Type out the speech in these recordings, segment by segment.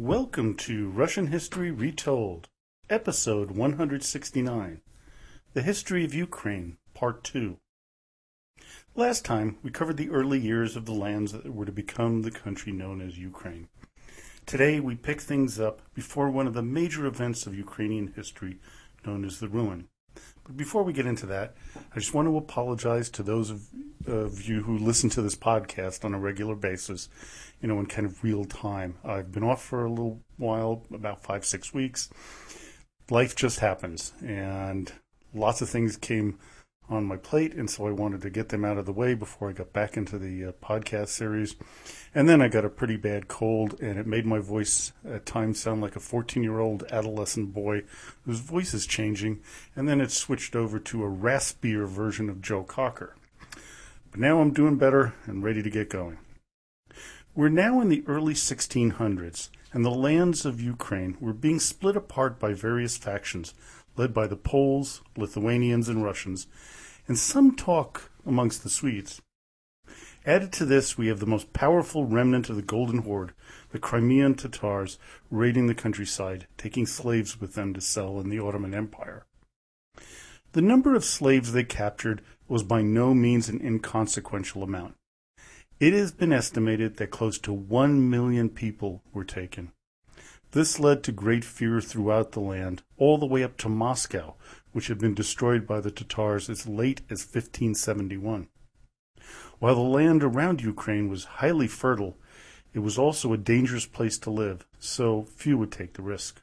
Welcome to Russian History Retold, Episode 169, The History of Ukraine, Part 2. Last time, we covered the early years of the lands that were to become the country known as Ukraine. Today, we pick things up before one of the major events of Ukrainian history, known as the Ruin. But before we get into that, I just want to apologize to those of you who listen to this podcast on a regular basis, in kind of real time. I've been off for a little while, about 5-6 weeks. Life just happens, and lots of things came on my plate, and so I wanted to get them out of the way before I got back into the podcast series. And then I got a pretty bad cold, and it made my voice at times sound like a 14-year-old adolescent boy whose voice is changing, and then it switched over to a raspier version of Joe Cocker. But now I'm doing better and ready to get going. We're now in the early 1600s, and the lands of Ukraine were being split apart by various factions, led by the Poles, Lithuanians, and Russians, and some talk amongst the Swedes. Added to this, we have the most powerful remnant of the Golden Horde, the Crimean Tatars, raiding the countryside, taking slaves with them to sell in the Ottoman Empire. The number of slaves they captured was by no means an inconsequential amount. It has been estimated that close to 1 million people were taken. This led to great fear throughout the land, all the way up to Moscow, which had been destroyed by the Tatars as late as 1571. While the land around Ukraine was highly fertile, it was also a dangerous place to live, so few would take the risk.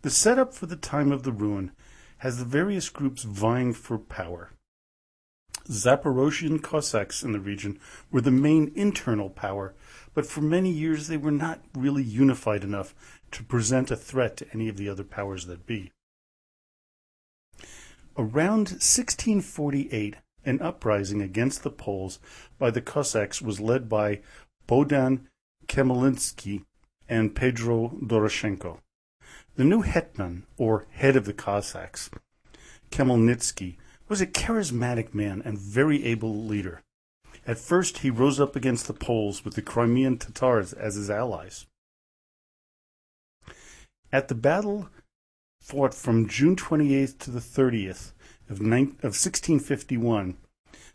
The setup for the time of the Ruin has the various groups vying for power. Zaporozhian Cossacks in the region were the main internal power, but for many years they were not really unified enough to present a threat to any of the other powers that be. Around 1648, an uprising against the Poles by the Cossacks was led by Bohdan Khmelnytsky and Pedro Doroshenko. The new hetman, or head of the Cossacks, Khmelnytsky, was a charismatic man and very able leader. At first, he rose up against the Poles with the Crimean Tatars as his allies. At the battle fought from June 28th to the 30th of 1651,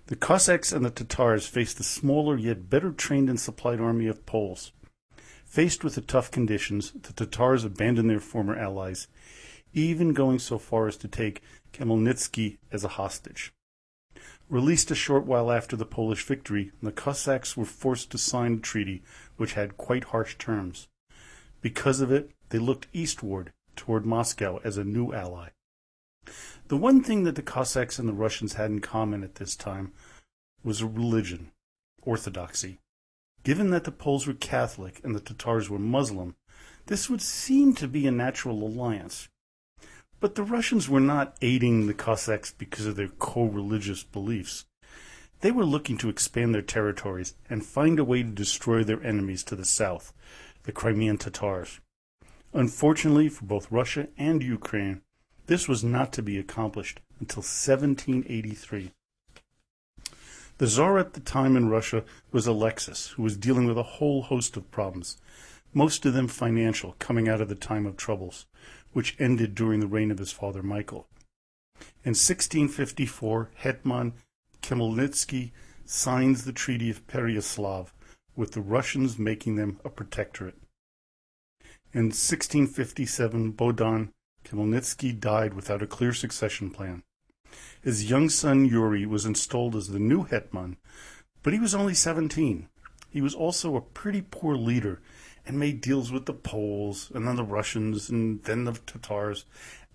the Cossacks and the Tatars faced a smaller yet better trained and supplied army of Poles. Faced with the tough conditions, the Tatars abandoned their former allies, even going so far as to take Khmelnytsky as a hostage. Released a short while after the Polish victory, the Cossacks were forced to sign a treaty which had quite harsh terms. Because of it, they looked eastward, toward Moscow, as a new ally. The one thing that the Cossacks and the Russians had in common at this time was a religion, Orthodoxy. Given that the Poles were Catholic and the Tatars were Muslim, this would seem to be a natural alliance. But the Russians were not aiding the Cossacks because of their co-religious beliefs. They were looking to expand their territories and find a way to destroy their enemies to the south, the Crimean Tatars. Unfortunately for both Russia and Ukraine, this was not to be accomplished until 1783. The Tsar at the time in Russia was Alexis, who was dealing with a whole host of problems, most of them financial, coming out of the time of troubles, which ended during the reign of his father Michael. In 1654, Hetman Khmelnytsky signs the Treaty of Pereyaslav, with the Russians making them a protectorate. In 1657, Bohdan Khmelnytsky died without a clear succession plan. His young son Yuri was installed as the new hetman, but he was only 17. He was also a pretty poor leader and made deals with the Poles, and then the Russians, and then the Tatars,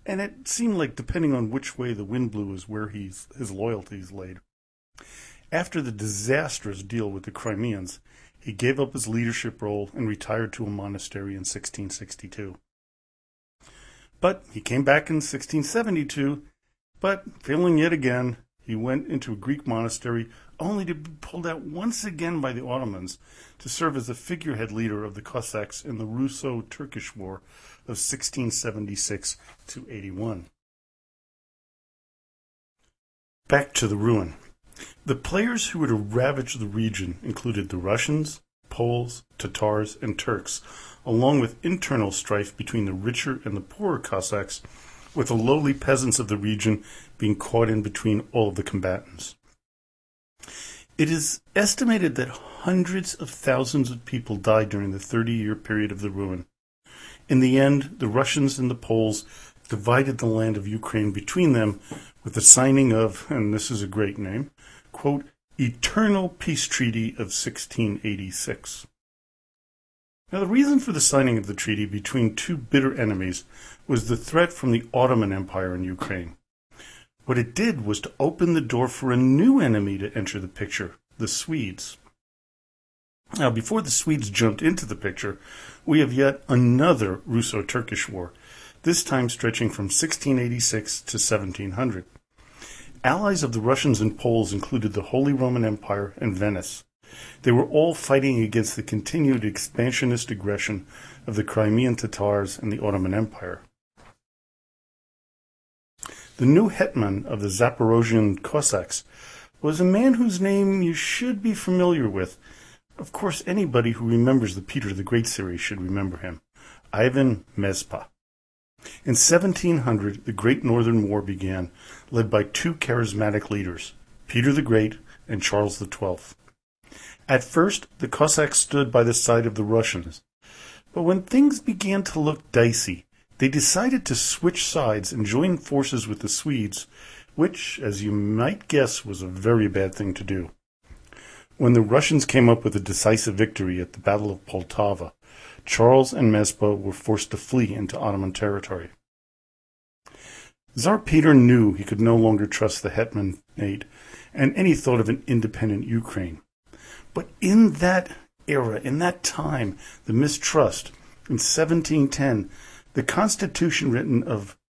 and it seemed like depending on which way the wind blew is where his loyalties laid. After the disastrous deal with the Crimeans, he gave up his leadership role and retired to a monastery in 1662. But he came back in 1672, but failing yet again, he went into a Greek monastery only to be pulled out once again by the Ottomans to serve as the figurehead leader of the Cossacks in the Russo-Turkish War of 1676 to 81. Back to the Ruin. The players who were to ravage the region included the Russians, Poles, Tatars, and Turks, along with internal strife between the richer and the poorer Cossacks, with the lowly peasants of the region being caught in between all of the combatants. It is estimated that hundreds of thousands of people died during the 30-year period of the ruin. In the end, the Russians and the Poles divided the land of Ukraine between them with the signing of, and this is a great name, quote, Eternal Peace Treaty of 1686. Now, the reason for the signing of the treaty between two bitter enemies was the threat from the Ottoman Empire in Ukraine. What it did was to open the door for a new enemy to enter the picture, the Swedes. Now, before the Swedes jumped into the picture, we have yet another Russo-Turkish war, this time stretching from 1686 to 1700. Allies of the Russians and Poles included the Holy Roman Empire and Venice. They were all fighting against the continued expansionist aggression of the Crimean Tatars and the Ottoman Empire. The new hetman of the Zaporozhian Cossacks was a man whose name you should be familiar with. Of course, anybody who remembers the Peter the Great series should remember him, Ivan Mezpa. In 1700, the Great Northern War began, led by two charismatic leaders, Peter the Great and Charles XII. At first, the Cossacks stood by the side of the Russians, but when things began to look dicey, they decided to switch sides and join forces with the Swedes, which, as you might guess, was a very bad thing to do. When the Russians came up with a decisive victory at the Battle of Poltava, Charles and Mezpa were forced to flee into Ottoman territory. Tsar Peter knew he could no longer trust the hetmanate and any thought of an independent Ukraine. But in that era, in that time, the mistrust, in 1710, the constitution written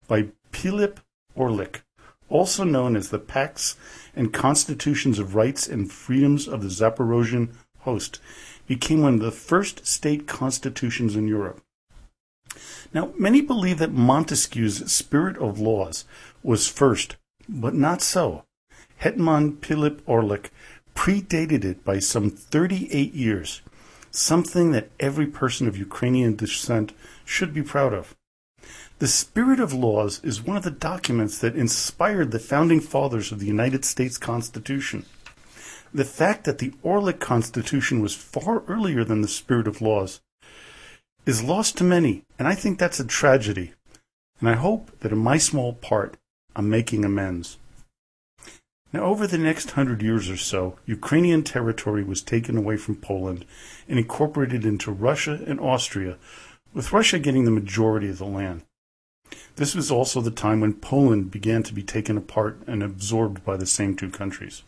by Philip Orlik, also known as the Pacts and Constitutions of Rights and Freedoms of the Zaporozhian Host, became one of the first state constitutions in Europe. Now, many believe that Montesquieu's Spirit of Laws was first, but not so. Hetman Philip Orlik predated it by some 38 years, something that every person of Ukrainian descent should be proud of. The Spirit of Laws is one of the documents that inspired the founding fathers of the United States Constitution. The fact that the Orlik Constitution was far earlier than the Spirit of Laws is lost to many, and I think that's a tragedy. And I hope that in my small part, I'm making amends. Now, over the next 100 years or so, Ukrainian territory was taken away from Poland and incorporated into Russia and Austria, with Russia getting the majority of the land. This was also the time when Poland began to be taken apart and absorbed by the same two countries.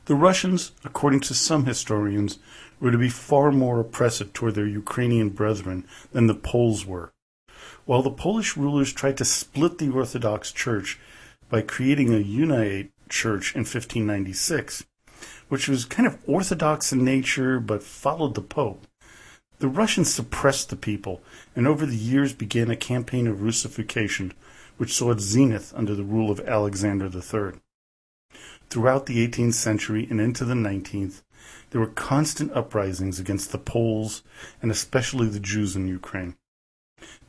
The Russians, according to some historians, were to be far more oppressive toward their Ukrainian brethren than the Poles were. While the Polish rulers tried to split the Orthodox Church by creating a Uniate Church in 1596, which was kind of Orthodox in nature but followed the Pope, the Russians suppressed the people and over the years began a campaign of Russification, which saw its zenith under the rule of Alexander III. Throughout the 18th century and into the 19th, there were constant uprisings against the Poles and especially the Jews in Ukraine.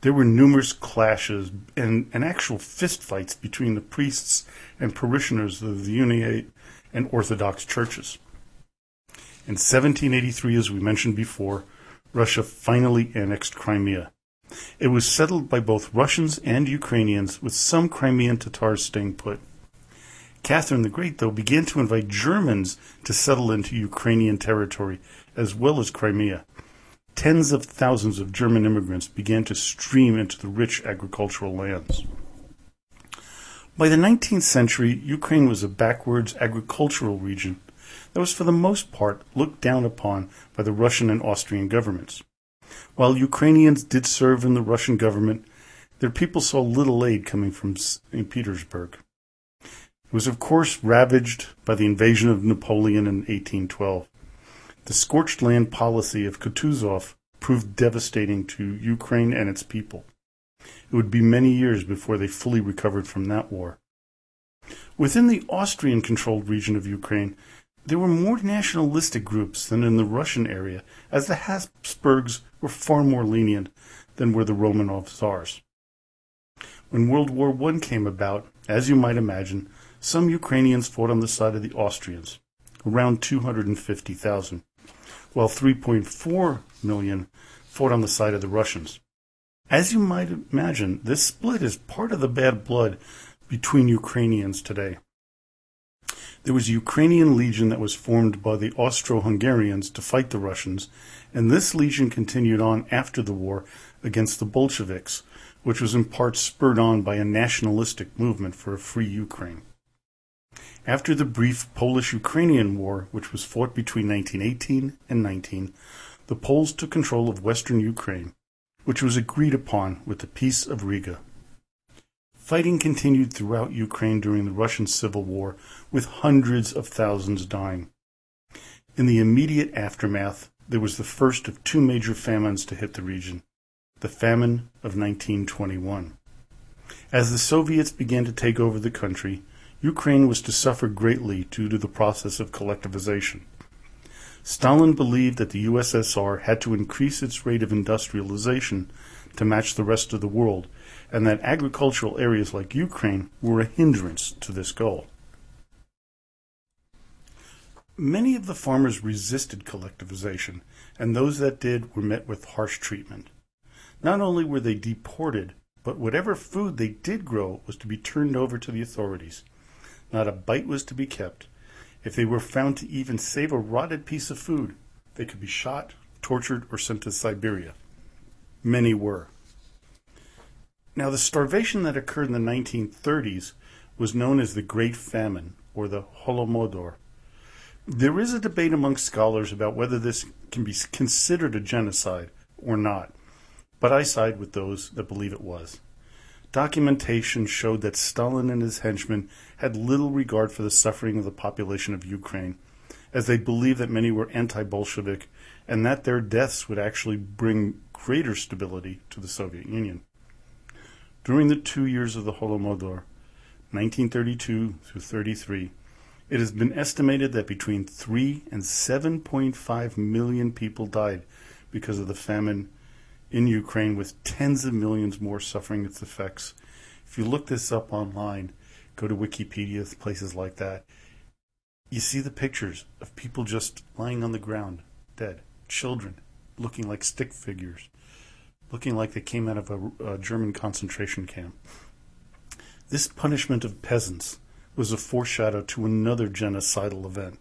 There were numerous clashes and actual fistfights between the priests and parishioners of the Uniate and Orthodox churches. In 1783, as we mentioned before, Russia finally annexed Crimea. It was settled by both Russians and Ukrainians, with some Crimean Tatars staying put. Catherine the Great, though, began to invite Germans to settle into Ukrainian territory, as well as Crimea. Tens of thousands of German immigrants began to stream into the rich agricultural lands. By the 19th century, Ukraine was a backwards agricultural region that was for the most part looked down upon by the Russian and Austrian governments. While Ukrainians did serve in the Russian government, their people saw little aid coming from St. Petersburg. It was, of course, ravaged by the invasion of Napoleon in 1812. The scorched land policy of Kutuzov proved devastating to Ukraine and its people. It would be many years before they fully recovered from that war. Within the Austrian-controlled region of Ukraine, There were more nationalistic groups than in the Russian area, as the Habsburgs were far more lenient than were the Romanov Tsars. When World War I came about, as you might imagine, some Ukrainians fought on the side of the Austrians, around 250,000, while 3.4 million fought on the side of the Russians. As you might imagine, this split is part of the bad blood between Ukrainians today. There was a Ukrainian legion that was formed by the Austro-Hungarians to fight the Russians, and this legion continued on after the war against the Bolsheviks, which was in part spurred on by a nationalistic movement for a free Ukraine. After the brief Polish-Ukrainian War, which was fought between 1918 and 19, the Poles took control of western Ukraine, which was agreed upon with the Peace of Riga. Fighting continued throughout Ukraine during the Russian Civil War, with hundreds of thousands dying. In the immediate aftermath, there was the first of two major famines to hit the region, the famine of 1921. As the Soviets began to take over the country, Ukraine was to suffer greatly due to the process of collectivization. Stalin believed that the USSR had to increase its rate of industrialization to match the rest of the world, and that agricultural areas like Ukraine were a hindrance to this goal. Many of the farmers resisted collectivization, and those that did were met with harsh treatment. Not only were they deported, but whatever food they did grow was to be turned over to the authorities. Not a bite was to be kept. If they were found to even save a rotted piece of food, they could be shot, tortured, or sent to Siberia. Many were. Now, the starvation that occurred in the 1930s was known as the Great Famine, or the Holodomor. There is a debate among scholars about whether this can be considered a genocide or not, but I side with those that believe it was. Documentation showed that Stalin and his henchmen had little regard for the suffering of the population of Ukraine, as they believed that many were anti-Bolshevik and that their deaths would actually bring greater stability to the Soviet Union. During the 2 years of the Holodomor, 1932 through 33, it has been estimated that between 3 and 7.5 million people died because of the famine in Ukraine, with tens of millions more suffering its effects. If you look this up online, go to Wikipedia, places like that, you see the pictures of people just lying on the ground, dead. Children looking like stick figures, looking like they came out of a German concentration camp. This punishment of peasants was a foreshadow to another genocidal event,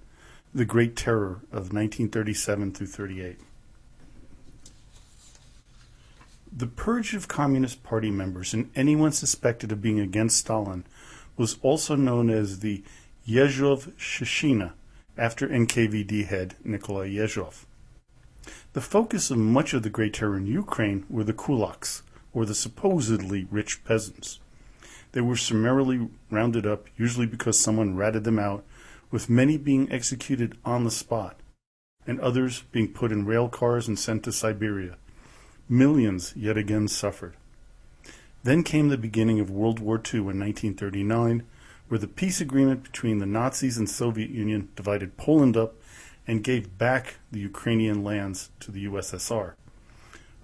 the Great Terror of 1937 through 38. The purge of Communist Party members and anyone suspected of being against Stalin was also known as the Yezhov-Shishina, after NKVD head Nikolai Yezhov. The focus of much of the Great Terror in Ukraine were the kulaks, or the supposedly rich peasants. They were summarily rounded up, usually because someone ratted them out, with many being executed on the spot, and others being put in rail cars and sent to Siberia. Millions yet again suffered. Then came the beginning of World War II in 1939, where the peace agreement between the Nazis and Soviet Union divided Poland up and gave back the Ukrainian lands to the USSR.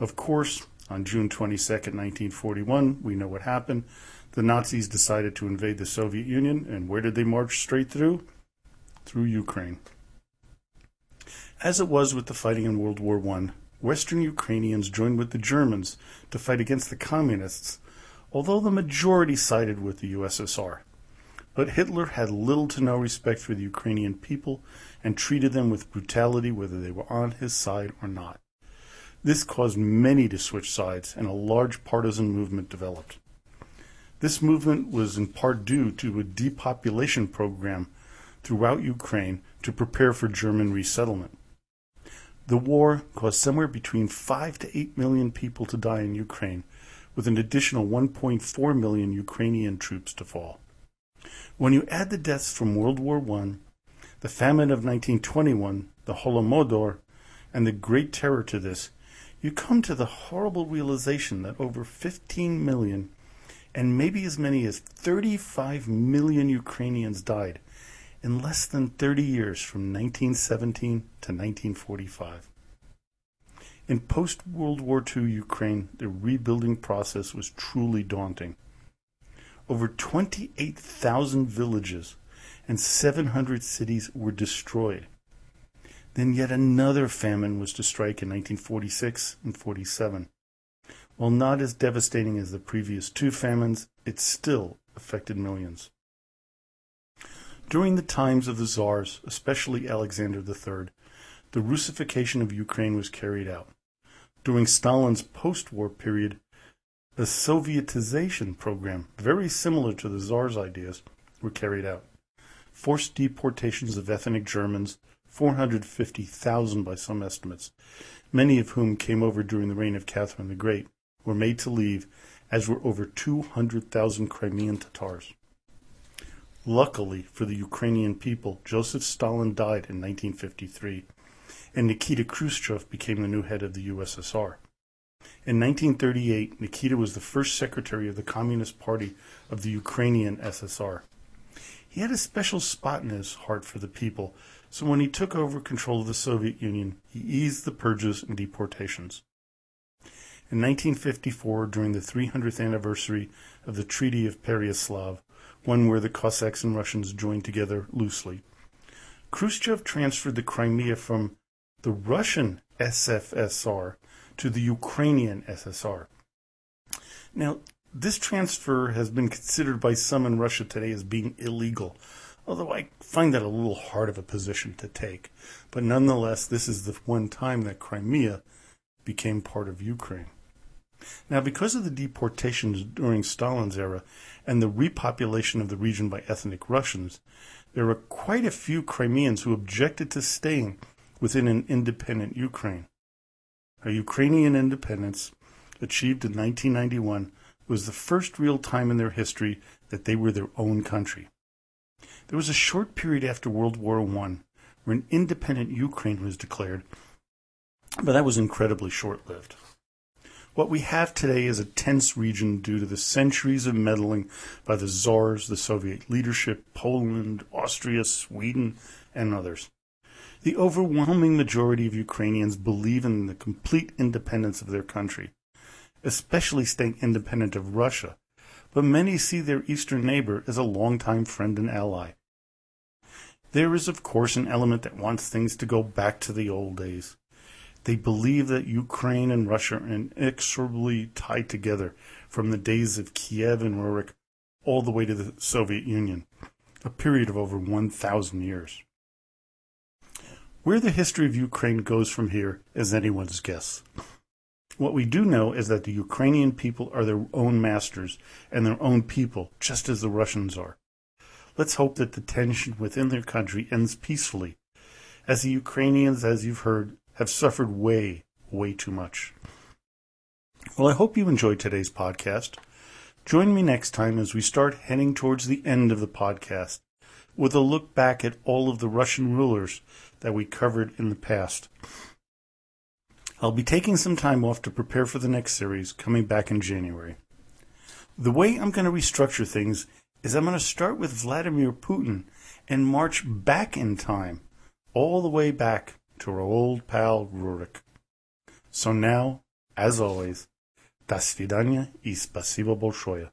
Of course, on June 22, 1941, we know what happened. The Nazis decided to invade the Soviet Union, and where did they march straight through? Through Ukraine. As it was with the fighting in World War I, Western Ukrainians joined with the Germans to fight against the Communists, although the majority sided with the USSR. But Hitler had little to no respect for the Ukrainian people and treated them with brutality whether they were on his side or not. This caused many to switch sides, and a large partisan movement developed. This movement was in part due to a depopulation program throughout Ukraine to prepare for German resettlement. The war caused somewhere between 5 to 8 million people to die in Ukraine, with an additional 1.4 million Ukrainian troops to fall. When you add the deaths from World War I, the famine of 1921, the Holodomor, and the Great Terror to this, you come to the horrible realization that over 15 million and maybe as many as 35 million Ukrainians died, in less than 30 years from 1917 to 1945. In post-World War II Ukraine, the rebuilding process was truly daunting. Over 28,000 villages and 700 cities were destroyed. Then yet another famine was to strike in 1946 and 47. While not as devastating as the previous two famines, it still affected millions. During the times of the Tsars, especially Alexander III, the Russification of Ukraine was carried out. During Stalin's post-war period, a Sovietization program, very similar to the Tsar's ideas, were carried out. Forced deportations of ethnic Germans, 450,000 by some estimates, many of whom came over during the reign of Catherine the Great, were made to leave, as were over 200,000 Crimean Tatars. Luckily for the Ukrainian people, Joseph Stalin died in 1953, and Nikita Khrushchev became the new head of the USSR. In 1938, Nikita was the first secretary of the Communist Party of the Ukrainian SSR. He had a special spot in his heart for the people, so when he took over control of the Soviet Union, he eased the purges and deportations. In 1954, during the 300th anniversary of the Treaty of Pereyaslav, one where the Cossacks and Russians joined together loosely, Khrushchev transferred the Crimea from the Russian SFSR to the Ukrainian SSR. Now, this transfer has been considered by some in Russia today as being illegal, although I find that a little hard of a position to take. But nonetheless, this is the one time that Crimea became part of Ukraine. Now, because of the deportations during Stalin's era and the repopulation of the region by ethnic Russians, there were quite a few Crimeans who objected to staying within an independent Ukraine. A Ukrainian independence, achieved in 1991, was the first real time in their history that they were their own country. There was a short period after World War I where an independent Ukraine was declared, but that was incredibly short-lived. What we have today is a tense region due to the centuries of meddling by the Tsars, the Soviet leadership, Poland, Austria, Sweden, and others. The overwhelming majority of Ukrainians believe in the complete independence of their country, especially staying independent of Russia, but many see their eastern neighbor as a longtime friend and ally. There is, of course, an element that wants things to go back to the old days. They believe that Ukraine and Russia are inexorably tied together from the days of Kiev and Rurik all the way to the Soviet Union, a period of over 1,000 years. Where the history of Ukraine goes from here is anyone's guess. What we do know is that the Ukrainian people are their own masters and their own people, just as the Russians are. Let's hope that the tension within their country ends peacefully, as the Ukrainians, as you've heard, have suffered way, way too much. Well, I hope you enjoyed today's podcast. Join me next time as we start heading towards the end of the podcast, with a look back at all of the Russian rulers that we covered in the past. I'll be taking some time off to prepare for the next series, coming back in January. The way I'm going to restructure things is I'm going to start with Vladimir Putin and march back in time, all the way back to our old pal Rurik. So now, as always, до свидания и спасибо большое.